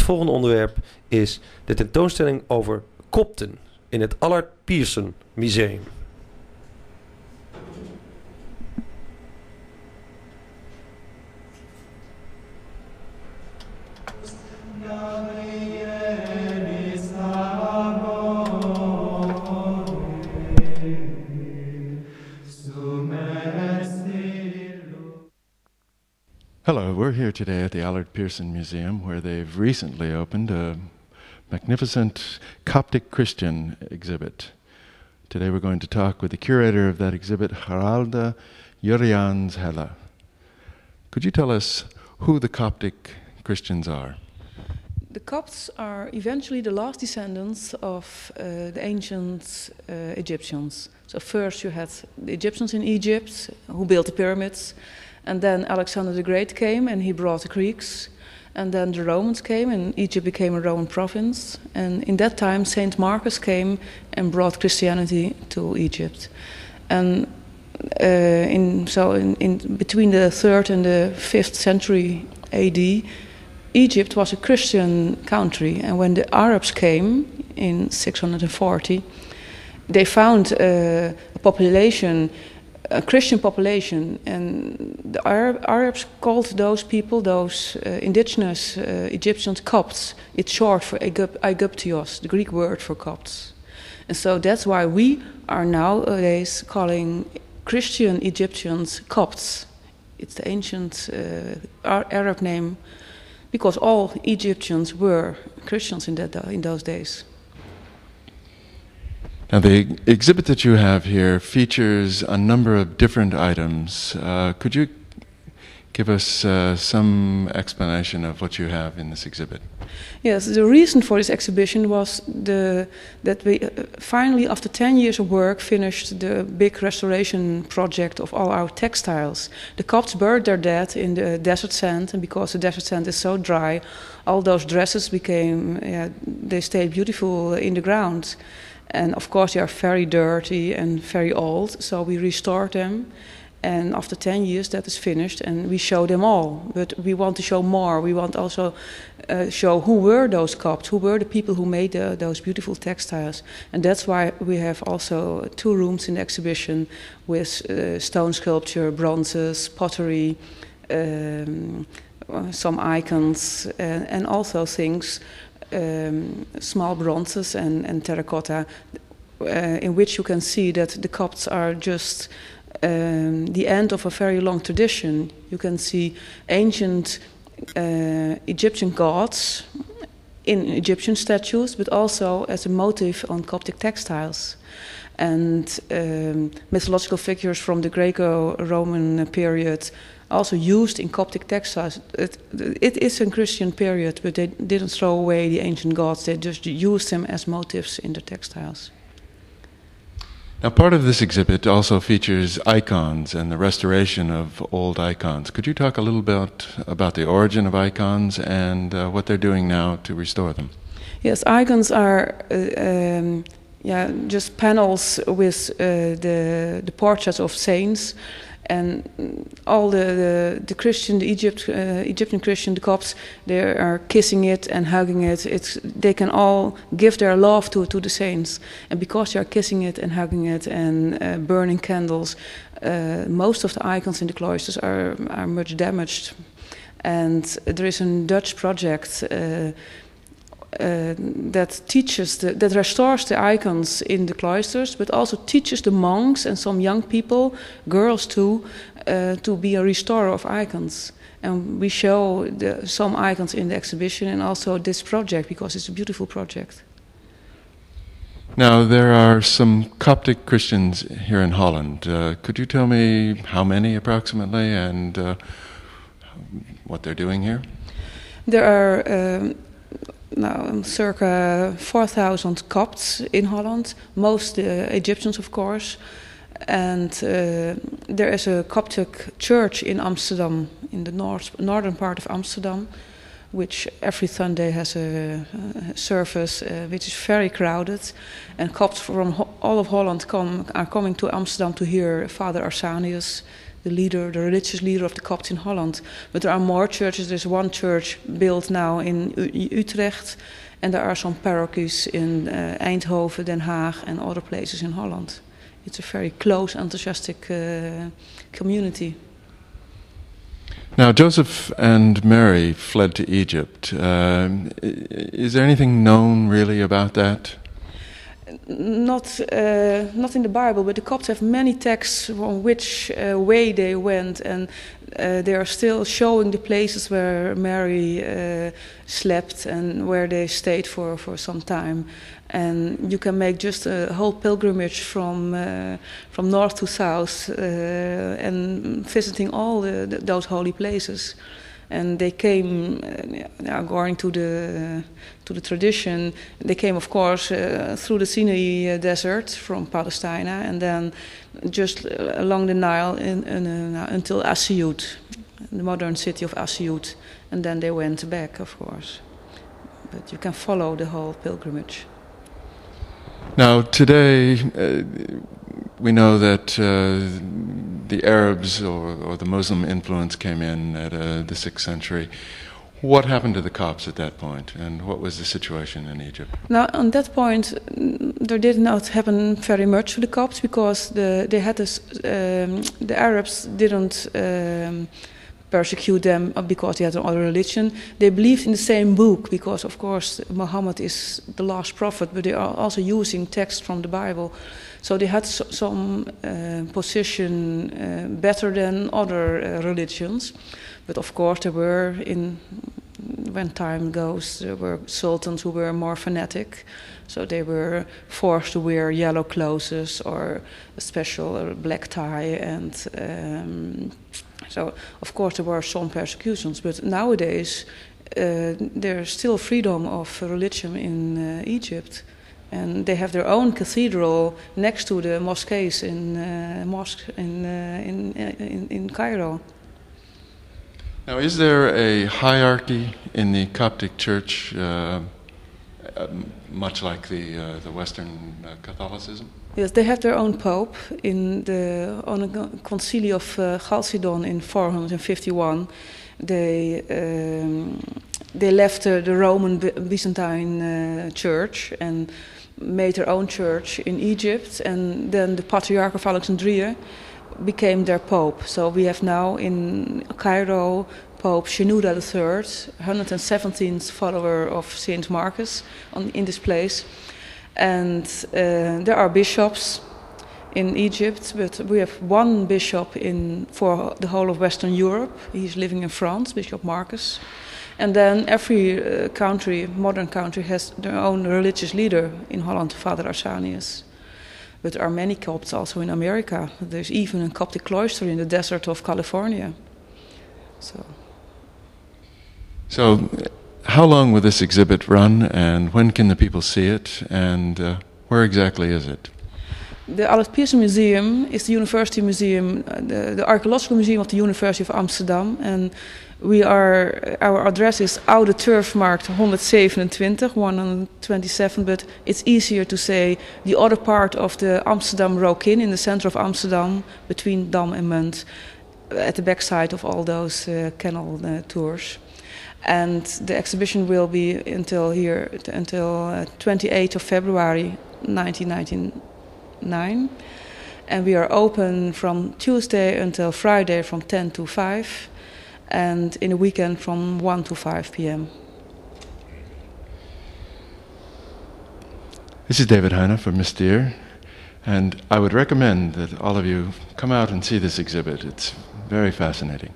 volgende onderwerp is de tentoonstelling over Kopten in het Allard Pierson Museum. Hello, we're here today at the Allard Pierson Museum, where they've recently opened a magnificent Coptic Christian exhibit. Today we're going to talk with the curator of that exhibit, Geralda Jurriaans Helle. Could you tell us who the Coptic Christians are? The Copts are eventually the last descendants of the ancient Egyptians. So first you had the Egyptians in Egypt, who built the pyramids. And then Alexander the Great came and he brought the Greeks. And then the Romans came and Egypt became a Roman province. And in that time Saint Marcus came and brought Christianity to Egypt. And between the 3rd and the 5th century AD, Egypt was a Christian country. And when the Arabs came in 640, they found a population, a Christian population, and the Arabs called those people, those indigenous Egyptians, Copts. It's short for Aegyptios, the Greek word for Copts. And so that's why we are nowadays calling Christian Egyptians Copts. It's the ancient Arab name, because all Egyptians were Christians in those days. Now, the exhibit that you have here features a number of different items. Could you give us some explanation of what you have in this exhibit? Yes, the reason for this exhibition was that we finally, after 10 years of work, finished the big restoration project of all our textiles. The Copts buried their dead in the desert sand, and because the desert sand is so dry, all those dresses they stayed beautiful in the ground. And of course they are very dirty and very old, so we restored them. And after 10 years that is finished and we show them all. But we want to show more. We want also show who were those Copts, who were the people who made those beautiful textiles. And that's why we have also 2 rooms in the exhibition with stone sculpture, bronzes, pottery, some icons, and also things, small bronzes and terracotta, in which you can see that the Copts are just the end of a very long tradition. You can see ancient Egyptian gods in Egyptian statues, but also as a motif on Coptic textiles. And mythological figures from the Greco-Roman period also used in Coptic textiles. It is a Christian period, but they didn't throw away the ancient gods. They just used them as motifs in their textiles. Now, part of this exhibit also features icons and the restoration of old icons. Could you talk a little bit about the origin of icons and what they're doing now to restore them? Yes, icons are just panels with the portraits of saints. And all the Egyptian Christian, the Copts, they are kissing it and hugging it. They can all give their love to the saints. And because they are kissing it and hugging it and burning candles, most of the icons in the cloisters are much damaged. And there is a Dutch project that restores the icons in the cloisters, but also teaches the monks and some young people, girls too, to be a restorer of icons. And we show some icons in the exhibition and also this project, because it's a beautiful project. Now, there are some Coptic Christians here in Holland. Could you tell me how many approximately and what they're doing here? There are circa 4,000 Copts in Holland, most Egyptians of course. And there is a Coptic church in Amsterdam, in the northern part of Amsterdam, which every Sunday has a service which is very crowded. And Copts from all of Holland are coming to Amsterdam to hear Father Arsanius, the leader, the religious leader of the Copts in Holland. But there are more churches. There's one church built now in Utrecht, and there are some parochies in Eindhoven, Den Haag, and other places in Holland. It's a very close, enthusiastic community. Now, Joseph and Mary fled to Egypt. Is there anything known really about that? Not in the Bible, but the Copts have many texts on which way they went, and they are still showing the places where Mary slept and where they stayed for some time. And you can make just a whole pilgrimage from north to south and visiting all those holy places. And they came, according to the tradition, they came, of course, through the Sinai desert from Palestine, and then just along the Nile until Asyut, the modern city of Asyut, and then they went back, of course. But you can follow the whole pilgrimage. Now, today, we know that the Arabs or the Muslim influence came in at the 6th century. What happened to the Copts at that point, and what was the situation in Egypt? Now, on that point, there did not happen very much to the Copts, because the Arabs didn't persecute them because they had another religion. They believed in the same book because, of course, Muhammad is the last prophet, but they are also using texts from the Bible. So they had some position better than other religions. But of course there were, when time goes, there were sultans who were more fanatic. So they were forced to wear yellow clothes or a special black tie, and so of course there were some persecutions. But nowadays there's still freedom of religion in Egypt, and they have their own cathedral next to the mosques in Cairo. Now, is there a hierarchy in the Coptic Church, much like the Western Catholicism? Yes, they have their own pope. On the Concile of Chalcedon in 451, they left the Roman Byzantine Church and made their own church in Egypt, and then the Patriarch of Alexandria became their pope. So we have now in Cairo Pope Shenouda III, 117th follower of Saint Marcus in this place. And there are bishops in Egypt, but we have one bishop for the whole of Western Europe. He's living in France, Bishop Marcus. And then every modern country, has their own religious leader. In Holland, Father Arsanius. But there are many Copts also in America. There's even a Coptic cloister in the desert of California. So how long will this exhibit run, and when can the people see it, and where exactly is it? The Allard Pierson Museum is the university museum, the archaeological museum of the University of Amsterdam. And our address is Oude Turfmarkt 127, but it's easier to say the other part of the Amsterdam Rokin, in the center of Amsterdam, between Dam and Munt, at the backside of all those canal tours. And the exhibition will be until 28th of February 1999. And we are open from Tuesday until Friday from 10 to 5. And in the weekend from 1 to 5 p.m. This is David Heine from Miss Deer, and I would recommend that all of you come out and see this exhibit. It's very fascinating.